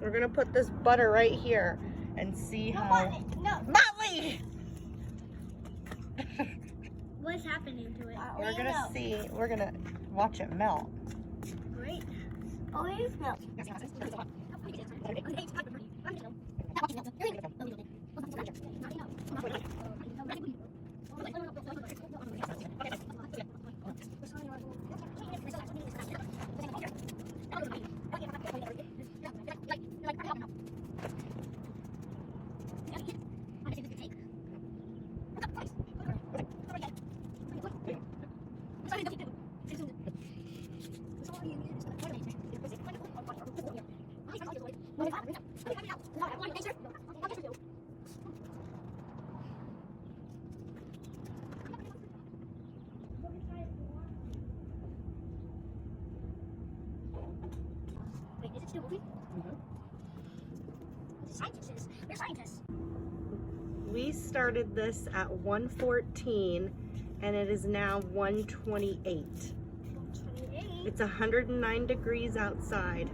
We're gonna put this butter right here and see how. No. Molly! What's happening to it? We're gonna see. We're gonna watch it melt. Great. Oh, it is milk. Wait, is it still moving? Scientists. We're scientists. We started this at 114 and it is now 128. 28. It's 109 degrees outside.